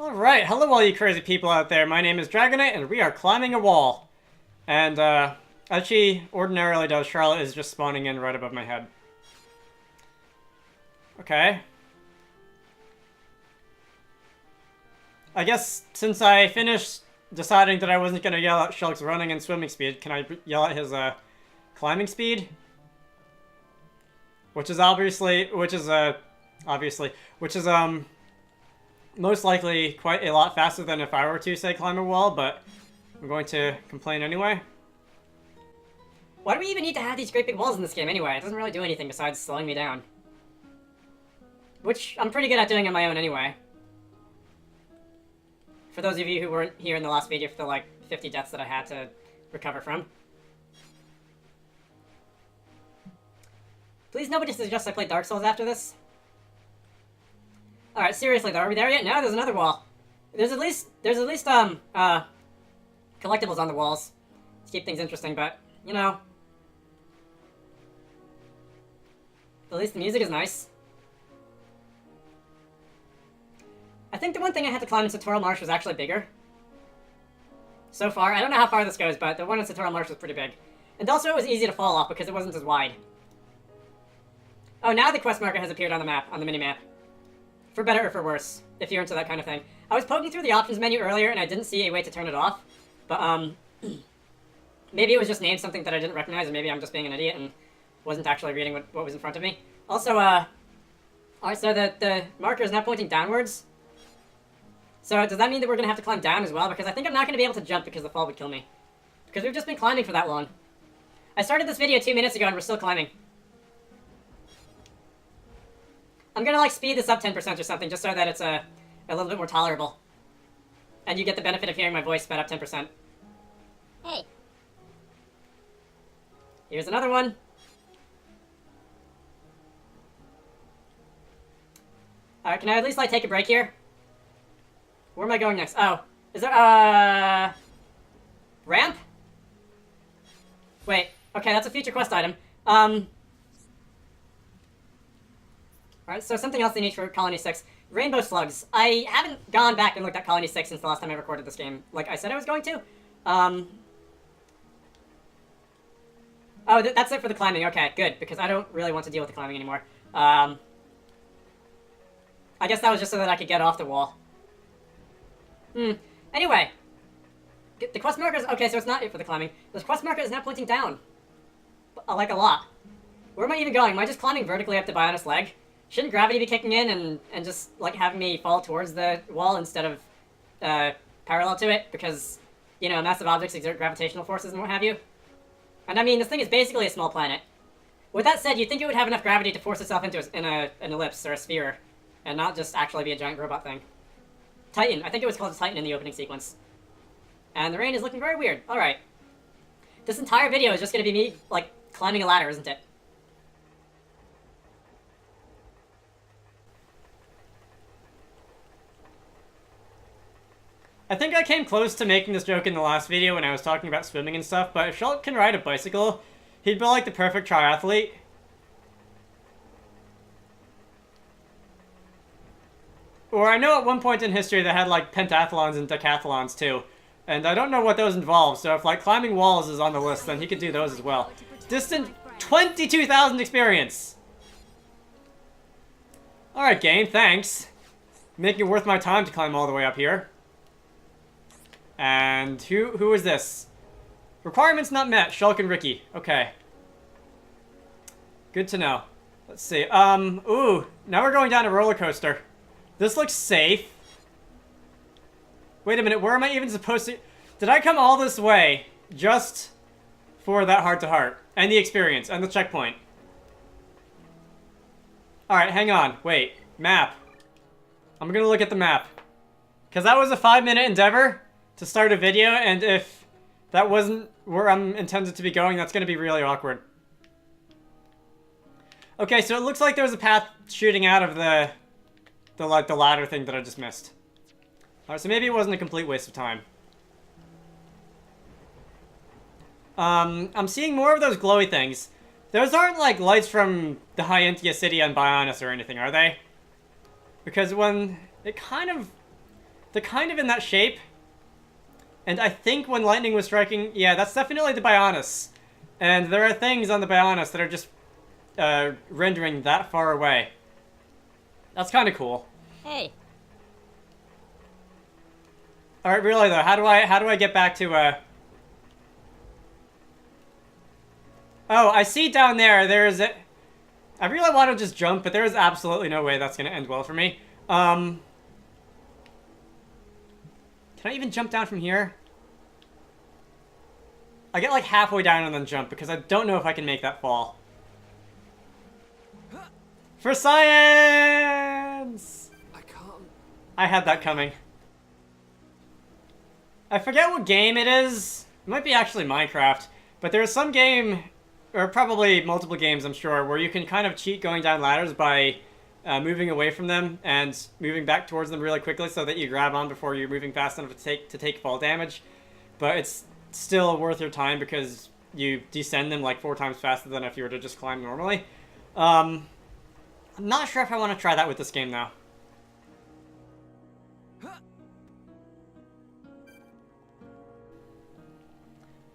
Alright, hello all you crazy people out there. My name is Dragonite, and we are climbing a wall. And, as she ordinarily does, Charlotte is just spawning in right above my head. Okay. I guess since I finished deciding that I wasn't gonna yell at Shulk's running and swimming speed, can I yell at his, climbing speed? Which is most likely quite a lot faster than if I were to, say, climb a wall, but I'm going to complain anyway. Why do we even need to have these great big walls in this game anyway? It doesn't really do anything besides slowing me down. Which I'm pretty good at doing on my own anyway. For those of you who weren't here in the last video for the, like, 50 deaths that I had to recover from. Please nobody suggests I play Dark Souls after this. Alright, seriously though, are we there yet? No, there's another wall. There's at least, collectibles on the walls to keep things interesting, but, you know. At least the music is nice. I think the one thing I had to climb in Tutorial Marsh was actually bigger. So far, I don't know how far this goes, but the one in Tutorial Marsh was pretty big. And also it was easy to fall off because it wasn't as wide. Oh, now the quest marker has appeared on the map, on the mini-map. For better or for worse, if you're into that kind of thing. I was poking through the options menu earlier and I didn't see a way to turn it off. But, maybe it was just named something that I didn't recognize, and maybe I'm just being an idiot and wasn't actually reading what was in front of me. Also, alright, so the marker is now pointing downwards. So does that mean that we're going to have to climb down as well? Because I think I'm not going to be able to jump because the fall would kill me. Because we've just been climbing for that long. I started this video 2 minutes ago and we're still climbing. I'm gonna, like, speed this up 10% or something, just so that it's a little bit more tolerable. And you get the benefit of hearing my voice sped up 10%. Hey. Here's another one. Alright, can I at least, like, take a break here? Where am I going next? Oh. Is there, ramp? Wait. Okay, that's a future quest item. Alright, so something else they need for Colony 6. Rainbow slugs. I haven't gone back and looked at Colony 6 since the last time I recorded this game, like I said I was going to. Oh, that's it for the climbing. Okay, good, because I don't really want to deal with the climbing anymore. I guess that was just so that I could get off the wall. Anyway. The quest marker is... Okay, so it's not it for the climbing. The quest marker is now pointing down. Like a lot. Where am I even going? Am I just climbing vertically up to Bionis' leg? Shouldn't gravity be kicking in and just, like, having me fall towards the wall instead of, parallel to it? Because, you know, massive objects exert gravitational forces and what have you. And I mean, this thing is basically a small planet. With that said, you'd think it would have enough gravity to force itself into an ellipse or a sphere, and not just actually be a giant robot thing. Titan. I think it was called Titan in the opening sequence. And the rain is looking very weird. Alright. This entire video is just gonna be me, like, climbing a ladder, isn't it? I think I came close to making this joke in the last video when I was talking about swimming and stuff, but if Shulk can ride a bicycle, he'd be like the perfect triathlete. Or I know at one point in history they had, like, pentathlons and decathlons too. And I don't know what those involve, so if, like, climbing walls is on the list, then he could do those as well. Distant 22,000 experience! Alright, game, thanks. Making it worth my time to climb all the way up here. And who is this? Requirements not met, Shulk and Ricky. Okay. Good to know. Let's see. Ooh, now we're going down a roller coaster. This looks safe. Wait a minute, where am I even supposed to... Did I come all this way just for that heart-to-heart? And the experience, and the checkpoint? Alright, hang on. Wait. Map. I'm gonna look at the map. Because that was a 5-minute endeavor to start a video, and if that wasn't where I'm intended to be going, that's gonna be really awkward. Okay, so it looks like there was a path shooting out of the ladder thing that I just missed. Alright, so maybe it wasn't a complete waste of time. I'm seeing more of those glowy things. Those aren't like lights from the Hyantia city on Bionis or anything, are they? Because when it kind of... they're kind of in that shape. And I think when lightning was striking, yeah, that's definitely the Bionis. And there are things on the Bionis that are just rendering that far away. That's kind of cool. Hey. All right, really though, how do I get back to Oh, I see down there. There's a. I really want to just jump, but there is absolutely no way that's gonna end well for me. Can I even jump down from here? I get like halfway down and then jump because I don't know if I can make that fall. For science! I can't. I had that coming. I forget what game it is. It might be actually Minecraft, but there's some game, or probably multiple games, I'm sure, where you can kind of cheat going down ladders by moving away from them and moving back towards them really quickly so that you grab on before you're moving fast enough to take fall damage. But it's still worth your time because you descend them like 4 times faster than if you were to just climb normally. I'm not sure if I want to try that with this game, though.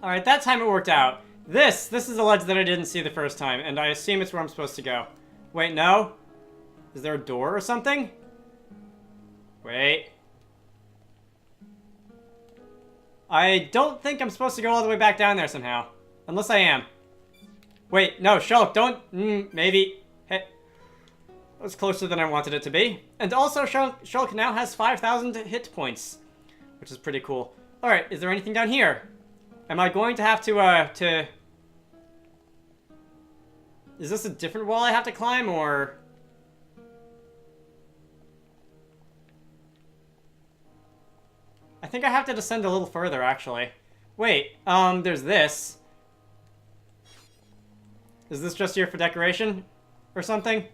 Alright, that time it worked out. This is a ledge that I didn't see the first time, and I assume it's where I'm supposed to go. Wait, no? Is there a door or something? Wait. I don't think I'm supposed to go all the way back down there somehow. Unless I am. Wait, no, Shulk, don't... maybe. Hey. That was closer than I wanted it to be. And also, Shulk now has 5,000 hit points. Which is pretty cool. Alright, is there anything down here? Am I going to have to... Is this a different wall I have to climb, or... I think I have to descend a little further, actually. Wait, there's this. Is this just here for decoration? Or something?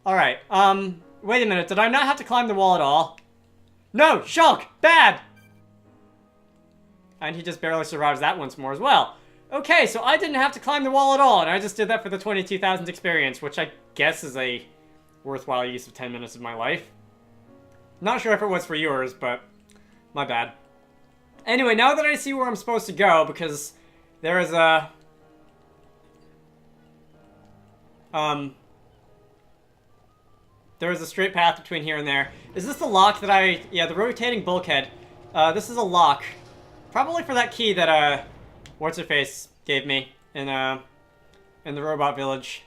Alright, wait a minute, did I not have to climb the wall at all? No! Shulk! Bad! And he just barely survives that once more as well. Okay, so I didn't have to climb the wall at all, and I just did that for the 22,000 experience, which I guess is a worthwhile use of 10 minutes of my life. Not sure if it was for yours, but my bad. Anyway, now that I see where I'm supposed to go, because there is a... there is a straight path between here and there. Is this the lock that I... Yeah, the rotating bulkhead. This is a lock. Probably for that key that, What's-Her-Face gave me in the robot village.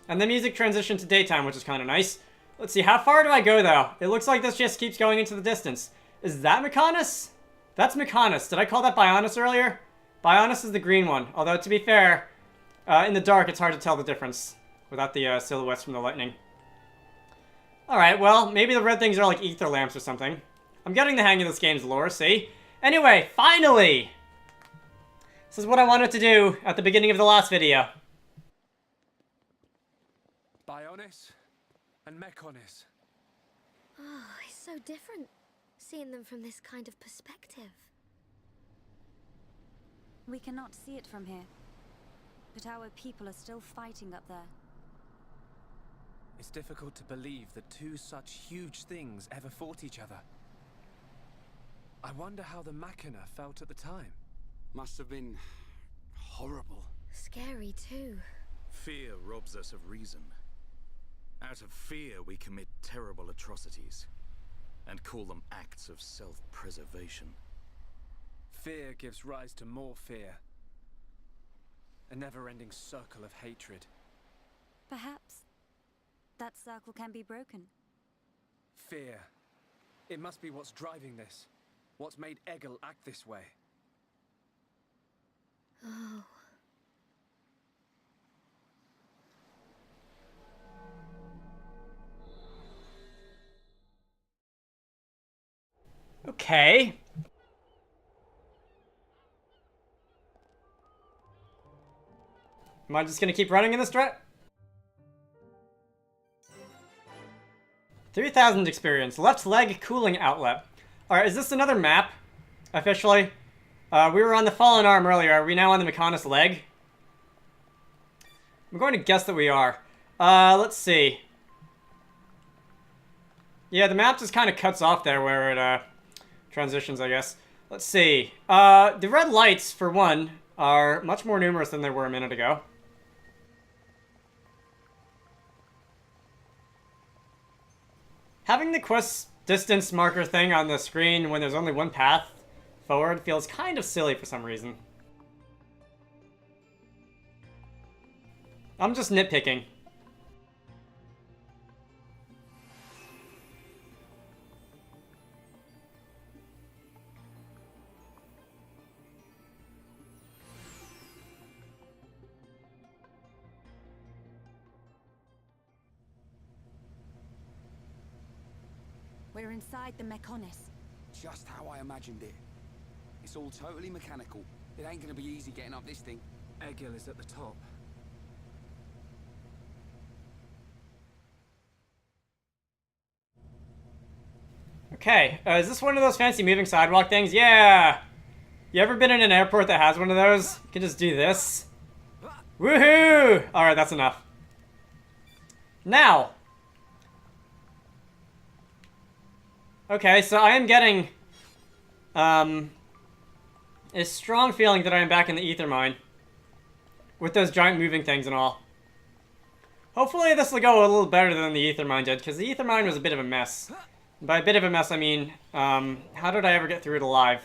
And the music transitioned to daytime, which is kind of nice. Let's see, how far do I go, though? It looks like this just keeps going into the distance. Is that Mechonis? That's Mechonis. Did I call that Bionis earlier? Bionis is the green one. Although, to be fair, in the dark, it's hard to tell the difference without the silhouettes from the lightning. Alright, well, maybe the red things are like ether lamps or something. I'm getting the hang of this game's lore, see? Anyway, finally! This is what I wanted to do at the beginning of the last video. Bionis and Mechonis. Oh, it's so different, seeing them from this kind of perspective. We cannot see it from here, but our people are still fighting up there. It's difficult to believe that 2 such huge things ever fought each other. I wonder how the Machina felt at the time. Must have been horrible. Scary too. Fear robs us of reason. Out of fear we commit terrible atrocities, and call them acts of self-preservation. Fear gives rise to more fear. A never-ending circle of hatred. Perhaps that circle can be broken. Fear. It must be what's driving this. What's made Egil act this way. Oh. Okay. Am I just gonna keep running in this direction? 3,000 experience. Left leg cooling outlet. Alright, is this another map? Officially? We were on the fallen arm earlier. Are we now on the Mechonis leg? I'm going to guess that we are. Let's see. Yeah, the map just kind of cuts off there where it transitions, I guess. Let's see. The red lights, for one, are much more numerous than they were a minute ago. Having the quest distance marker thing on the screen when there's only one path forward feels kind of silly for some reason. I'm just nitpicking. We're inside the Mechonis. Just how I imagined it. It's all totally mechanical. It ain't gonna be easy getting up this thing. Egil is at the top. Okay, is this one of those fancy moving sidewalk things? Yeah! You ever been in an airport that has one of those? You can just do this. Woohoo! Alright, that's enough. Now. Okay, so I am getting a strong feeling that I am back in the ether mine. With those giant moving things and all. Hopefully this will go a little better than the ether mine did, because the ether mine was a bit of a mess. By a bit of a mess, I mean, how did I ever get through it alive?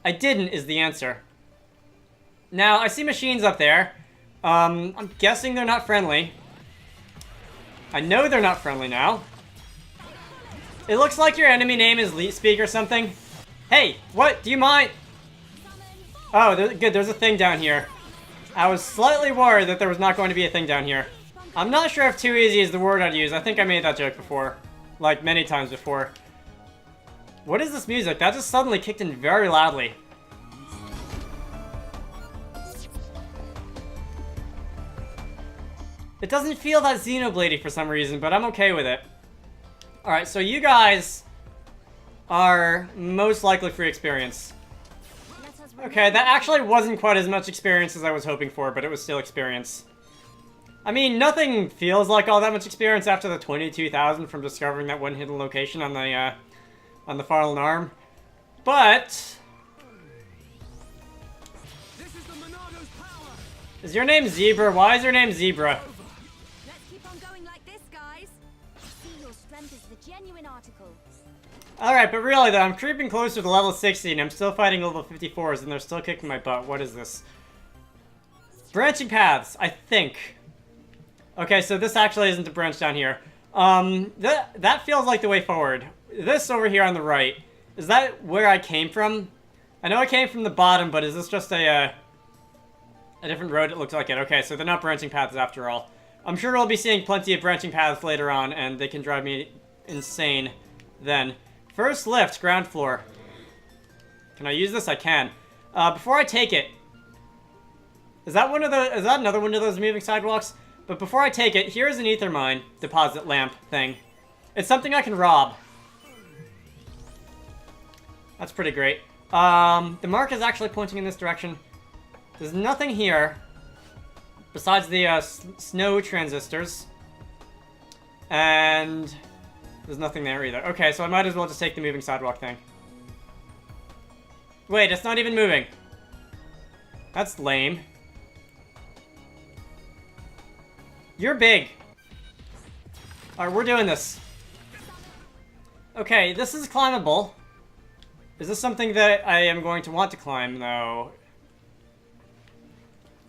I didn't, is the answer. Now, I see machines up there. I'm guessing they're not friendly. I know they're not friendly now. It looks like your enemy name is Leetspeak or something. Hey, what? Do you mind? Oh, good, there's a thing down here. I was slightly worried that there was not going to be a thing down here. I'm not sure if too easy is the word I'd use. I think I made that joke before. Like, many times before. What is this music? That just suddenly kicked in very loudly. It doesn't feel that Xenoblade-y for some reason, but I'm okay with it. Alright, so you guys are most likely free experience. Okay, that actually wasn't quite as much experience as I was hoping for, but it was still experience. I mean, nothing feels like all that much experience after the 22,000 from discovering that one hidden location on the fallen arm. But This is the Monado's power. is your name Zebra? Why is your name Zebra? Let's keep on going like this, guys. See, your strength is the genuine article. Alright, but really though, I'm creeping closer to level 60 and I'm still fighting level 54s and they're still kicking my butt. What is this? Branching paths, I think. Okay, so this actually isn't a branch down here. That feels like the way forward. This over here on the right, is that where I came from? I know I came from the bottom, but is this just a different road? It looks like it. Okay, so they're not branching paths after all. I'm sure we'll be seeing plenty of branching paths later on, and they can drive me insane then. First lift, ground floor. Can I use this? I can. Before I take it, is that another one of those moving sidewalks? But before I take it, here's an ether mine deposit lamp thing. It's something I can rob. That's pretty great. The mark is actually pointing in this direction. There's nothing here besides the snow transistors. And there's nothing there either. Okay, so I might as well just take the moving sidewalk thing. Wait, it's not even moving. That's lame. You're big. Alright, we're doing this. Okay, this is climbable. Is this something that I am going to want to climb, though?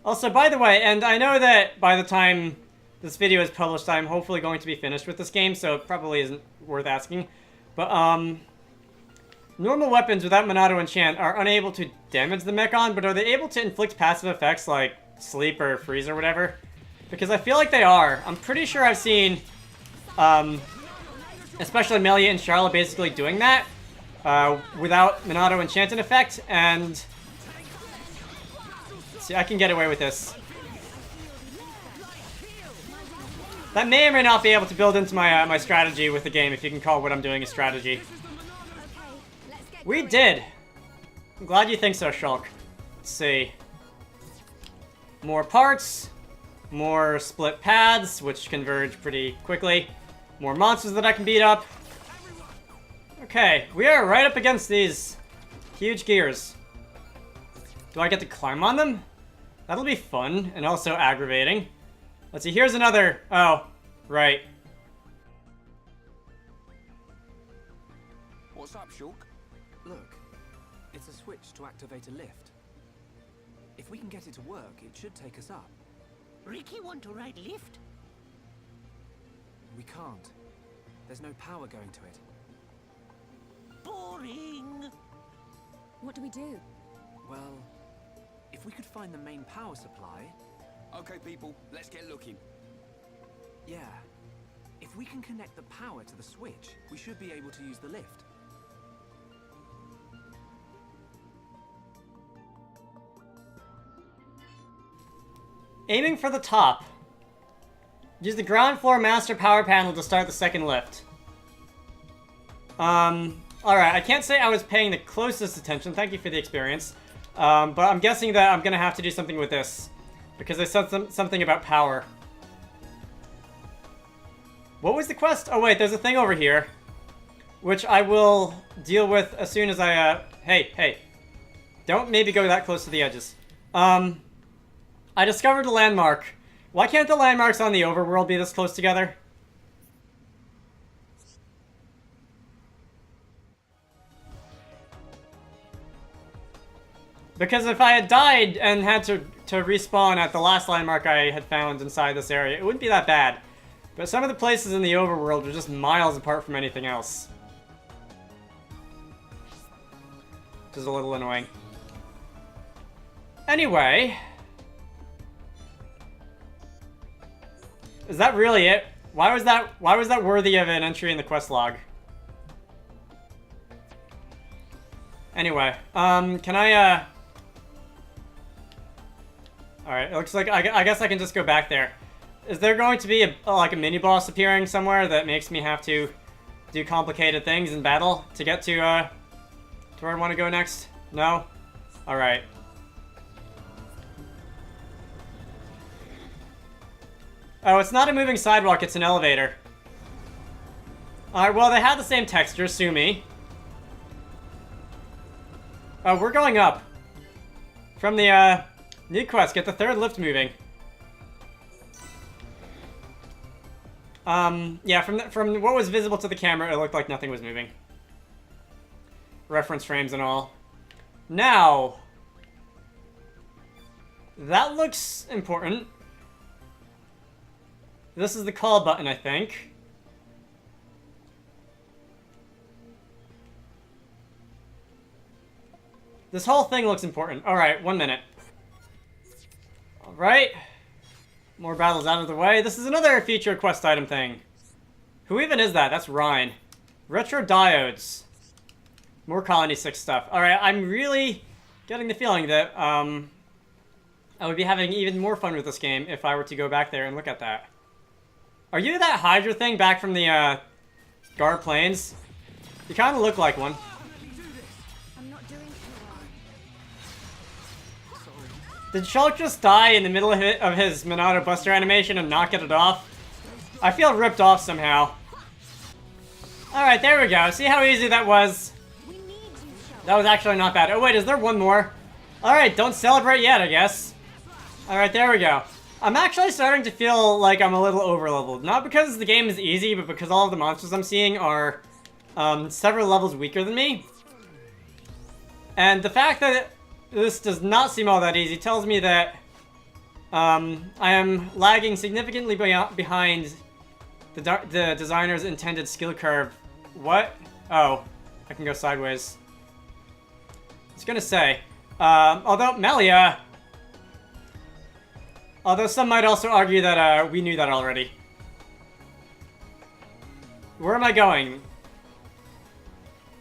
Also, by the way, and I know that by the time this video is published, I'm hopefully going to be finished with this game, so it probably isn't worth asking. But, normal weapons without Monado Enchant are unable to damage the Mechon, but are they able to inflict passive effects like sleep or freeze or whatever? Because I feel like they are. I'm pretty sure I've seen, especially Melia and Charlotte basically doing that without Monado Enchanted effect, and see, I can get away with this. That may or may not be able to build into my my strategy with the game, if you can call what I'm doing a strategy. We did. I'm glad you think so, Shulk. Let's see. More parts. More split paths, which converge pretty quickly. More monsters that I can beat up. Okay, we are right up against these huge gears. Do I get to climb on them? That'll be fun and also aggravating. Let's see, here's another... Oh, right. What's up, Shulk? Look, it's a switch to activate a lift. If we can get it to work, it should take us up. Ricky want to ride lift? We can't. There's no power going to it. Boring. What do we do? Well, if we could find the main power supply... Okay, people, let's get looking. Yeah. If we can connect the power to the switch, we should be able to use the lift. Aiming for the top. Use the ground floor master power panel to start the second lift. Alright, I can't say I was paying the closest attention. Thank you for the experience. But I'm guessing that I'm gonna have to do something with this. Because they said something about power. What was the quest? Oh wait, there's a thing over here. Which I will deal with as soon as I, Hey. Don't maybe go that close to the edges. I discovered a landmark. Why can't the landmarks on the overworld be this close together? Because if I had died and had to respawn at the last landmark I had found inside this area, it wouldn't be that bad. But some of the places in the overworld are just miles apart from anything else. Which is a little annoying. Anyway... Is that really it? Why was that worthy of an entry in the quest log? Anyway, can I, Alright, it looks like I guess I can just go back there. Is there going to be like a mini-boss appearing somewhere that makes me have to do complicated things in battle to get to where I want to go next? No? Alright. Oh, it's not a moving sidewalk, it's an elevator. Alright, well, they have the same texture, sue me. Oh, we're going up. From the, new quest, get the third lift moving. Yeah, from what was visible to the camera, it looked like nothing was moving. Reference frames and all. Now... that looks important. This is the call button, I think. This whole thing looks important. Alright, 1 minute. Alright. More battles out of the way. This is another feature quest item thing. Who even is that? That's Rhine. Retro diodes. More Colony 6 stuff. Alright, I'm really getting the feeling that, I would be having even more fun with this game if I were to go back there and look at that. Are you that Hydra thing back from the, Gar Plains? You kind of look like one. I'm not doing too well. Did Shulk just die in the middle of his Monado Buster animation and not get it off? I feel ripped off somehow. Alright, there we go. See how easy that was? That was actually not bad. Oh wait, is there one more? Alright, don't celebrate yet, I guess. Alright, there we go. I'm actually starting to feel like I'm a little over-leveled. Not because the game is easy, but because all of the monsters I'm seeing are several levels weaker than me. And the fact that this does not seem all that easy tells me that I am lagging significantly behind the designer's intended skill curve. What? Oh, I can go sideways. I was gonna say, although Melia... Although some might also argue that we knew that already. Where am I going?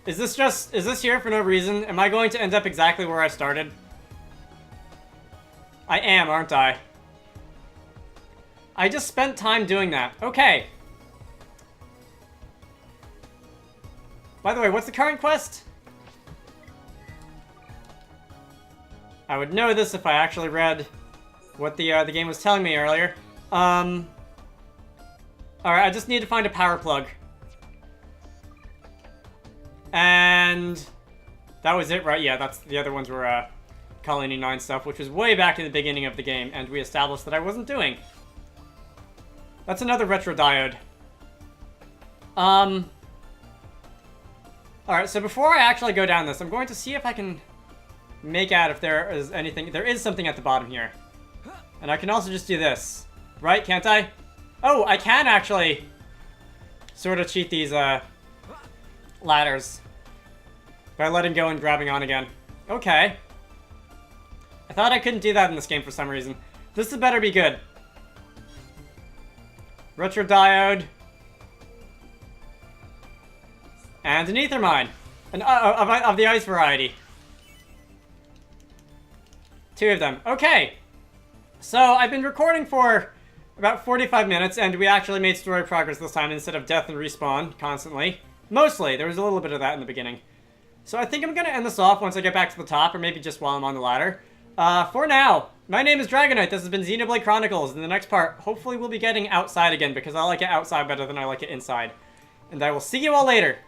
Is this here for no reason? Am I going to end up exactly where I started? I am, aren't I? I just spent time doing that. Okay. By the way, what's the current quest? I would know this if I actually read what the game was telling me earlier. Alright, I just need to find a power plug. And that was it, right? Yeah, that's the other ones were Colony 9 stuff, which was way back in the beginning of the game, and we established that I wasn't doing. That's another retro diode. Alright, so before I actually go down this, I'm going to see if I can make out if there is anything. There is something at the bottom here. And I can also just do this. Right, can't I? Oh, I can actually sort of cheat these ladders by letting go and grabbing on again. Okay. I thought I couldn't do that in this game for some reason. This had better be good. Retro diode. And an ether mine. Of the ice variety. 2 of them. Okay. So, I've been recording for about 45 minutes, and we actually made story progress this time instead of death and respawn constantly. Mostly. There was a little bit of that in the beginning. So I think I'm going to end this off once I get back to the top, or maybe just while I'm on the ladder. For now, my name is Dragonite. This has been Xenoblade Chronicles. In the next part, hopefully we'll be getting outside again, because I like it outside better than I like it inside. And I will see you all later.